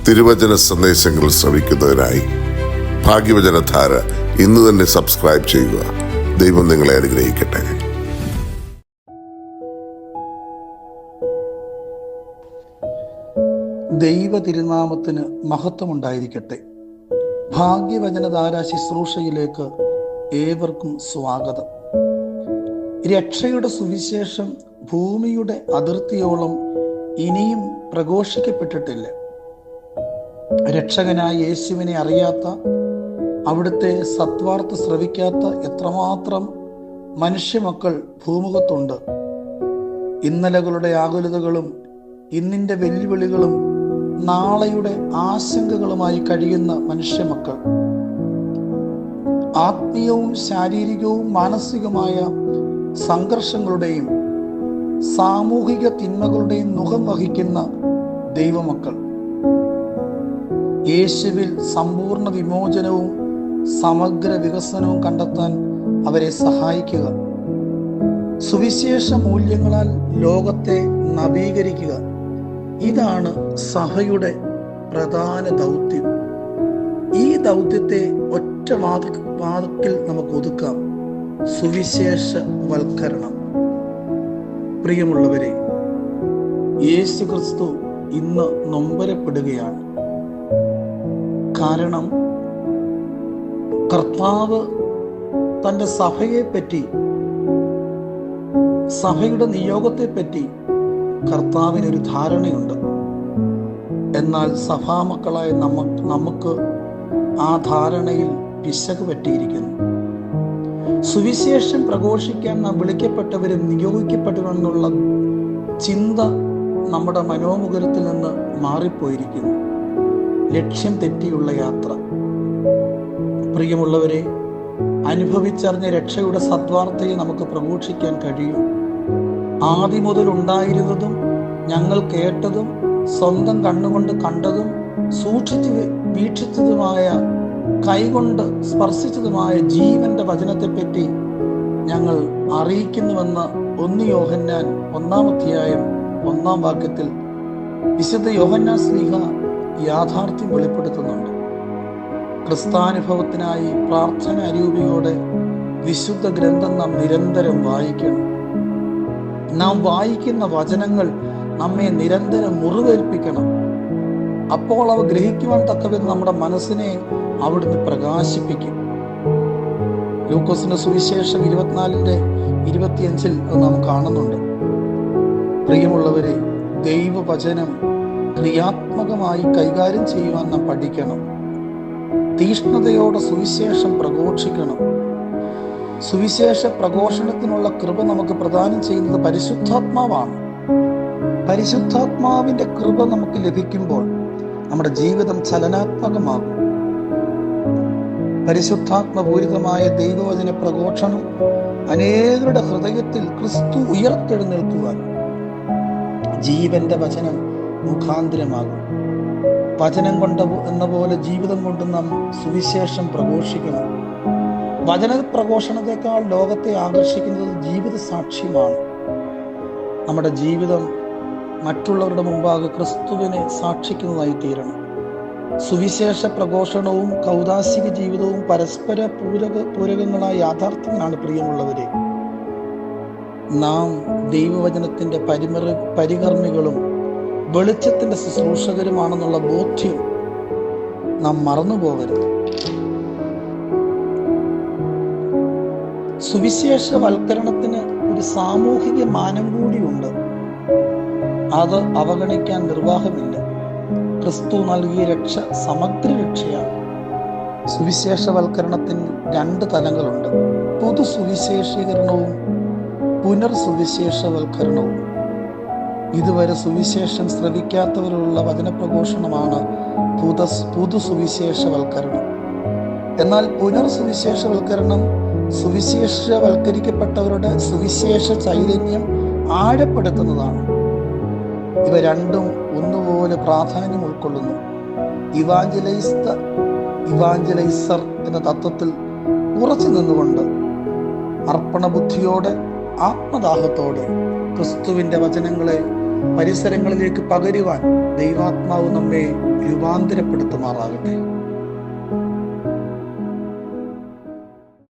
തിരുവചന സന്ദേശങ്ങൾ ശ്രവിക്കുന്നതിനായി ഭാഗ്യവചനധാര ഇന്ന് തന്നെ സബ്സ്ക്രൈബ് ചെയ്യുക. ദൈവം നിങ്ങളെ അനുഗ്രഹിക്കട്ടെ. ദൈവ തിരുനാമത്തിന് മഹത്വമുണ്ടായിരിക്കട്ടെ. ഭാഗ്യവചനധാര ശുശ്രൂഷയിലേക്ക് ഏവർക്കും സ്വാഗതം. രക്ഷയുടെ സുവിശേഷം ഭൂമിയുടെ അതിർത്തിയോളം ഇനിയും പ്രഘോഷിക്കപ്പെട്ടിട്ടില്ല. രക്ഷകനായ യേശുവിനെ അറിയാത്ത, അവിടുത്തെ സത്വാർത്ത ശ്രവിക്കാത്ത എത്രമാത്രം മനുഷ്യമക്കൾ ഭൂമുഖത്തുണ്ട്. ഇന്നലകളുടെ ആകുലതകളും ഇന്നിൻ്റെ വെല്ലുവിളികളും നാളെയുടെ ആശങ്കകളുമായി കഴിയുന്ന മനുഷ്യമക്കൾ, ആത്മീയവും ശാരീരികവും മാനസികമായ സംഘർഷങ്ങളുടെയും സാമൂഹിക തിന്മകളുടെയും മുഖം വഹിക്കുന്ന ദൈവമക്കൾ, യേശുവിൽ സമ്പൂർണ്ണ വിമോചനവും സമഗ്ര വികസനവും കണ്ടെത്താൻ അവരെ സഹായിക്കുക. സുവിശേഷ മൂല്യങ്ങളാൽ ലോകത്തെ നവീകരിക്കുക. ഇതാണ് സഭയുടെ പ്രധാന ദൗത്യം. ഈ ദൗത്യത്തെ ഒറ്റ വാക്കിൽ നമുക്ക് ഒതുക്കാം: സുവിശേഷവൽക്കരണം. പ്രിയമുള്ളവരെ, യേശു ക്രിസ്തു ഇന്ന് നൊമ്പരപ്പെടുകയാണ്. കാരണം കർത്താവ് തൻ്റെ സഭയെപ്പറ്റി, സഭയുടെ നിയോഗത്തെപ്പറ്റി കർത്താവിനൊരു ധാരണയുണ്ട്. എന്നാൽ സഭാമക്കളായ നമുക്ക് ആ ധാരണയിൽ പിശക് പറ്റിയിരിക്കുന്നു. സുവിശേഷം പ്രഘോഷിക്കാൻ നാം വിളിക്കപ്പെട്ടവരും നിയോഗിക്കപ്പെട്ടവരെന്നുള്ള ചിന്ത നമ്മുടെ മനോമുഖരത്തിൽ നിന്ന് മാറിപ്പോയിരിക്കുന്നു. ലക്ഷ്യം തെറ്റിയുള്ള യാത്ര. പ്രിയമുള്ളവരെ, അനുഭവിച്ചറിഞ്ഞ രക്ഷയുടെ സദ്വാർത്തയെ നമുക്ക് പ്രഘോഷിക്കാൻ കഴിയും. ആദ്യം മുതൽ ഉണ്ടായിരുന്നതും ഞങ്ങൾ കേട്ടതും സ്വന്തം കണ്ണുകൊണ്ട് കണ്ടതും സൂക്ഷിച്ച് വീക്ഷിച്ചതുമായ, കൈകൊണ്ട് സ്പർശിച്ചതുമായ ജീവന്റെ വചനത്തെപ്പറ്റി ഞങ്ങൾ അറിയിക്കുന്നുവെന്ന് 1 യോഹന്നാൻ 1-ാം അധ്യായം 1-ാം വാക്യത്തിൽ വിശുദ്ധ യോഹന്നാൻ ശ്ലീഹ യാഥാർത്ഥ്യം വെളിപ്പെടുത്തുന്നുണ്ട്. ക്രിസ്താനുഭവത്തിനായി പ്രാർത്ഥന അരൂപിയോടെ വിശുദ്ധ ഗ്രന്ഥം നാം നിരന്തരം വായിക്കണം. നാം വായിക്കുന്ന വചനങ്ങൾ നമ്മെ നിരന്തരം മുറിവേൽപ്പിക്കണം. അപ്പോൾ അവ ഗ്രഹിക്കുവാൻ തക്കവിധം നമ്മുടെ മനസ്സിനെ അവിടുന്ന് പ്രകാശിപ്പിക്കും. ലൂക്കോസിന്റെ സുവിശേഷം 24:25 അത് നാം കാണുന്നുണ്ട്. പ്രിയമുള്ളവരെ, ദൈവവചനം ക്രിയാത്മകമായി കൈകാര്യം ചെയ്യുവാൻ നാം പഠിക്കണം. തീഷ്ണതയോടെ സുവിശേഷം പ്രഘോഷിക്കണം. സുവിശേഷ പ്രഘോഷണത്തിനുള്ള കൃപ നമുക്ക് പ്രദാനം ചെയ്യുന്നത് പരിശുദ്ധാത്മാവാണ്. പരിശുദ്ധാത്മാവിന്റെ കൃപ നമുക്ക് ലഭിക്കുമ്പോൾ നമ്മുടെ ജീവിതം ചലനാത്മകമാകും. പരിശുദ്ധാത്മപൂരിതമായ ദൈവവചന പ്രഘോഷണം അനേകരുടെ ഹൃദയത്തിൽ ക്രിസ്തു ഉയർത്തെഴുന്നേൽക്കുവാൻ ജീവന്റെ വചനം മുഖാന്തരമാകും. വചനം കൊണ്ട് എന്ന പോലെ ജീവിതം കൊണ്ട് നാം സുവിശേഷം പ്രഘോഷിക്കണം. വചന പ്രഘോഷണത്തെക്കാൾ ലോകത്തെ ആകർഷിക്കുന്നത് ജീവിത സാക്ഷ്യമാണ്. നമ്മുടെ ജീവിതം മറ്റുള്ളവരുടെ മുമ്പാകെ ക്രിസ്തുവിനെ സാക്ഷിക്കുന്നതായി തീരണം. സുവിശേഷ പ്രഘോഷണവും കൗദാശിക ജീവിതവും പരസ്പര പൂരകങ്ങളായ യാഥാർത്ഥ്യങ്ങളാണ്. പ്രിയമുള്ളവരെ, നാം ദൈവവചനത്തിന്റെ പരികർമ്മികളും വെളിച്ചത്തിന്റെ ശുശ്രൂഷകരുമാണെന്നുള്ള ബോധ്യം നാം മറന്നുപോകരുത്. സുവിശേഷവൽക്കരണത്തിന് ഒരു സാമൂഹിക മാനം കൂടിയുണ്ട്. അത് അവഗണിക്കാൻ നിർവാഹമില്ല. ക്രിസ്തു നൽകിയ രക്ഷ സമഗ്ര രക്ഷയാണ്. സുവിശേഷവൽക്കരണത്തിന് 2 തലങ്ങളുണ്ട്: പൊതു സുവിശേഷീകരണവും പുനർസുവിശേഷവൽക്കരണവും. ഇതുവരെ സുവിശേഷം ശ്രവിക്കാത്തവരുള്ള വചനപ്രഘോഷണമാണ് പൊതു സുവിശേഷവൽക്കരണം. എന്നാൽ പുനർസുവിശേഷവൽക്കരണം സുവിശേഷവൽക്കരിക്കപ്പെട്ടവരുടെ സുവിശേഷ ചൈതന്യം ആഴപ്പെടുത്തുന്നതാണ്. ഇവ രണ്ടും ഒന്നുപോലെ പ്രാധാന്യം ഉൾക്കൊള്ളുന്നു. ഇവാഞ്ചലൈസർ എന്ന തത്വത്തിൽ ഉറച്ചു നിന്നുകൊണ്ട് അർപ്പണബുദ്ധിയോടെ ആത്മദാഹത്തോടെ ക്രിസ്തുവിൻ്റെ വചനങ്ങളെ പരിസരങ്ങളിലേക്ക് പകരുവാൻ ദൈവാത്മാവ് നമ്മെ രൂപാന്തരപ്പെടുത്തുമാറാകട്ടെ.